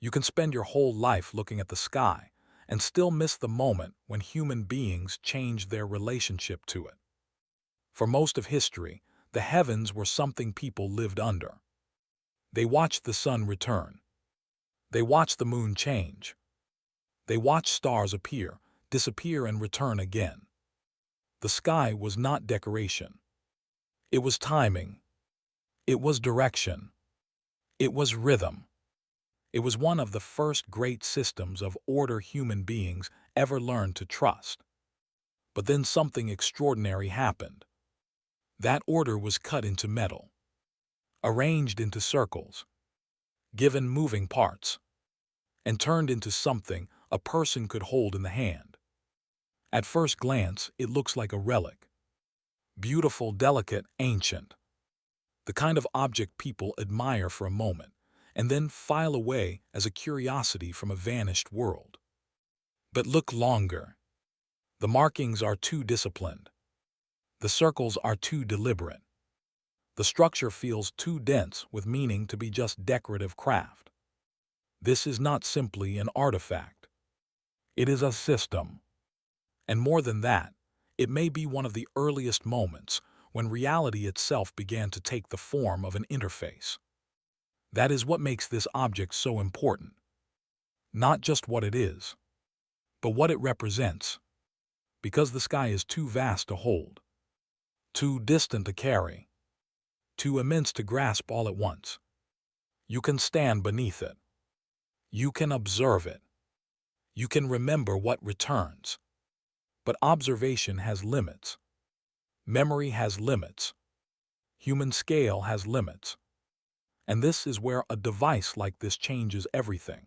You can spend your whole life looking at the sky and still miss the moment when human beings changed their relationship to it. For most of history, the heavens were something people lived under. They watched the sun return. They watched the moon change. They watched stars appear, disappear, and return again. The sky was not decoration. It was timing. It was direction. It was rhythm. It was one of the first great systems of order human beings ever learned to trust. But then something extraordinary happened. That order was cut into metal, arranged into circles, given moving parts, and turned into something a person could hold in the hand. At first glance, it looks like a relic. Beautiful, delicate, ancient. The kind of object people admire for a moment, and then file away as a curiosity from a vanished world. But look longer. The markings are too disciplined. The circles are too deliberate. The structure feels too dense with meaning to be just decorative craft. This is not simply an artifact. It is a system. And more than that, it may be one of the earliest moments when reality itself began to take the form of an interface. That is what makes this object so important. Not just what it is, but what it represents. Because the sky is too vast to hold, too distant to carry, too immense to grasp all at once. You can stand beneath it. You can observe it. You can remember what returns. But observation has limits. Memory has limits. Human scale has limits. And this is where a device like this changes everything.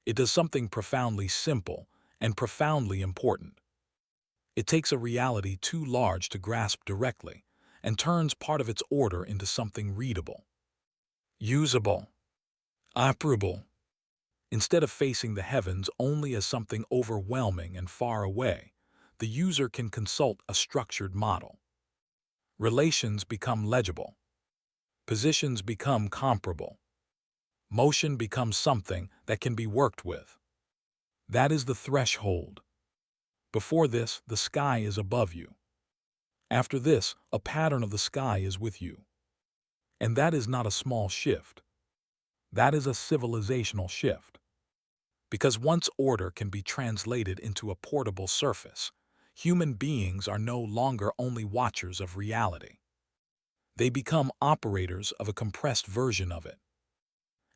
It does something profoundly simple and profoundly important. It takes a reality too large to grasp directly and turns part of its order into something readable, usable, operable. Instead of facing the heavens only as something overwhelming and far away, the user can consult a structured model. Relations become legible. Positions become comparable. Motion becomes something that can be worked with. That is the threshold. Before this, the sky is above you. After this, a pattern of the sky is with you. And that is not a small shift. That is a civilizational shift. Because once order can be translated into a portable surface, human beings are no longer only watchers of reality. They become operators of a compressed version of it.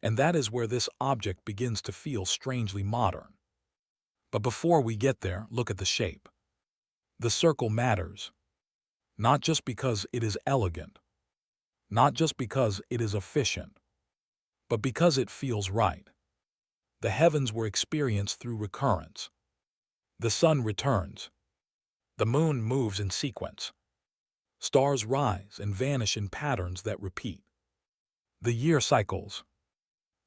And that is where this object begins to feel strangely modern. But before we get there, look at the shape. The circle matters. Not just because it is elegant, not just because it is efficient, but because it feels right. The heavens were experienced through recurrence. The sun returns. The moon moves in sequence. Stars rise and vanish in patterns that repeat. The year cycles.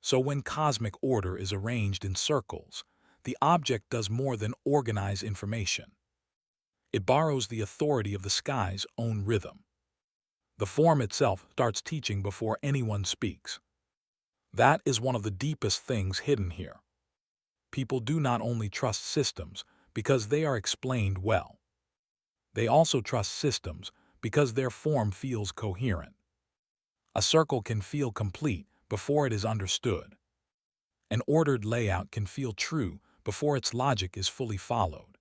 So when cosmic order is arranged in circles, the object does more than organize information. It borrows the authority of the sky's own rhythm. The form itself starts teaching before anyone speaks. That is one of the deepest things hidden here. People do not only trust systems because they are explained well. They also trust systems because their form feels coherent. A circle can feel complete before it is understood. An ordered layout can feel true before its logic is fully followed.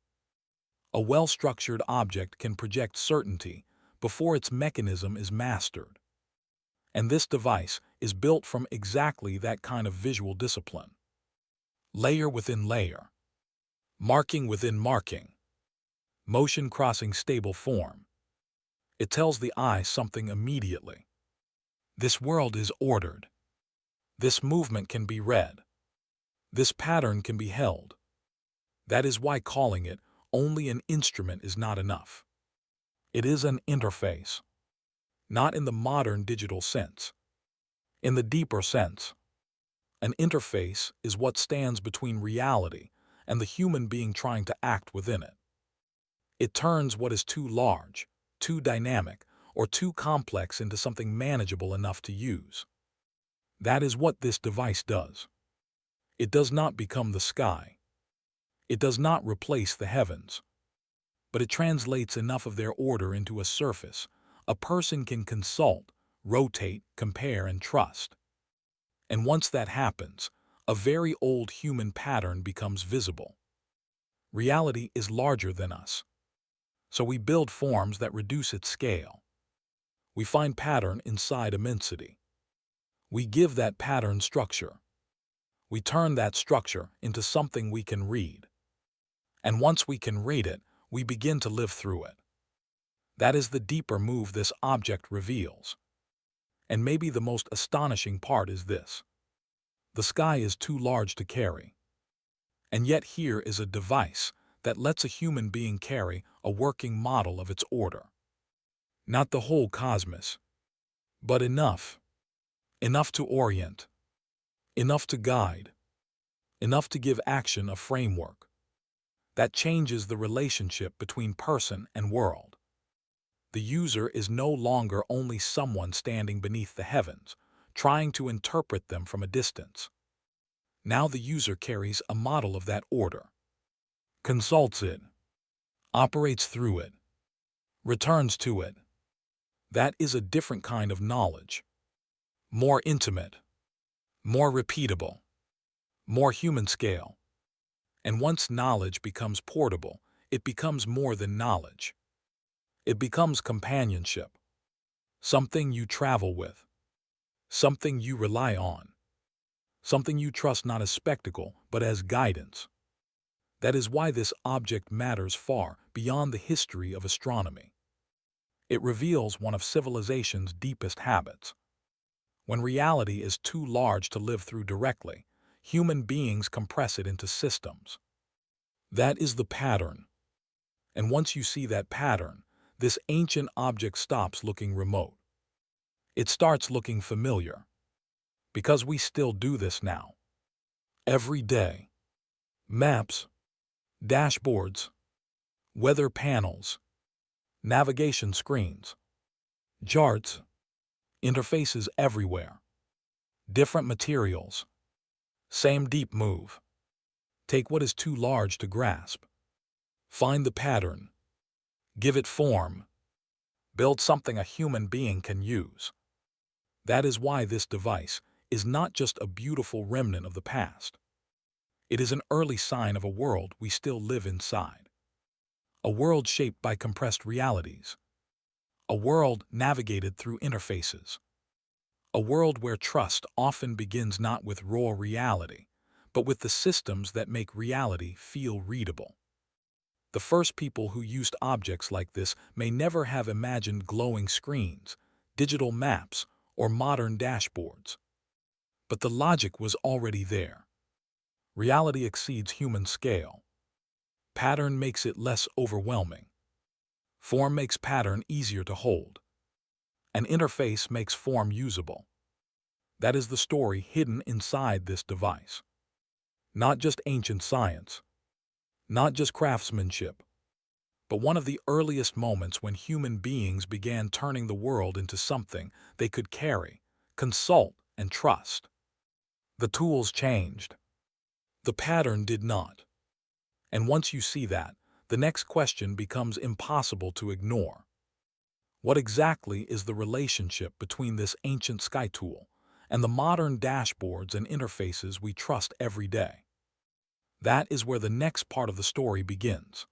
A well-structured object can project certainty before its mechanism is mastered. And this device is built from exactly that kind of visual discipline. Layer within layer. Marking within marking. Motion crossing stable form. It tells the eye something immediately. This world is ordered. This movement can be read. This pattern can be held. That is why calling it only an instrument is not enough. It is an interface. Not in the modern digital sense. In the deeper sense. An interface is what stands between reality and the human being trying to act within it. It turns what is too large, too dynamic, or too complex into something manageable enough to use. That is what this device does. It does not become the sky. It does not replace the heavens. But it translates enough of their order into a surface a person can consult, rotate, compare, and trust. And once that happens, a very old human pattern becomes visible. Reality is larger than us. So we build forms that reduce its scale. We find pattern inside immensity. We give that pattern structure. We turn that structure into something we can read. And once we can read it, we begin to live through it. That is the deeper move this object reveals. And maybe the most astonishing part is this. The sky is too large to carry. And yet here is a device that lets a human being carry a working model of its order. Not the whole cosmos, but enough. Enough to orient. Enough to guide. Enough to give action a framework. That changes the relationship between person and world. The user is no longer only someone standing beneath the heavens, trying to interpret them from a distance. Now the user carries a model of that order, consults it, operates through it, returns to it. That is a different kind of knowledge. More intimate, more repeatable, more human scale. And once knowledge becomes portable, it becomes more than knowledge. It becomes companionship, something you travel with, something you rely on, something you trust not as spectacle but as guidance. That is why this object matters far beyond the history of astronomy. It reveals one of civilization's deepest habits. When reality is too large to live through directly, human beings compress it into systems. That is the pattern. And once you see that pattern, this ancient object stops looking remote. It starts looking familiar. Because we still do this now. Every day. Maps, dashboards, weather panels, navigation screens, charts, interfaces everywhere. Different materials. Same deep move. Take what is too large to grasp. Find the pattern. Give it form. Build something a human being can use. That is why this device is not just a beautiful remnant of the past. It is an early sign of a world we still live inside. A world shaped by compressed realities. A world navigated through interfaces. A world where trust often begins not with raw reality, but with the systems that make reality feel readable. The first people who used objects like this may never have imagined glowing screens, digital maps, or modern dashboards. But the logic was already there. Reality exceeds human scale. Pattern makes it less overwhelming. Form makes pattern easier to hold. An interface makes form usable. That is the story hidden inside this device. Not just ancient science, not just craftsmanship, but one of the earliest moments when human beings began turning the world into something they could carry, consult, and trust. The tools changed. The pattern did not. And once you see that, the next question becomes impossible to ignore. What exactly is the relationship between this ancient sky tool and the modern dashboards and interfaces we trust every day? That is where the next part of the story begins.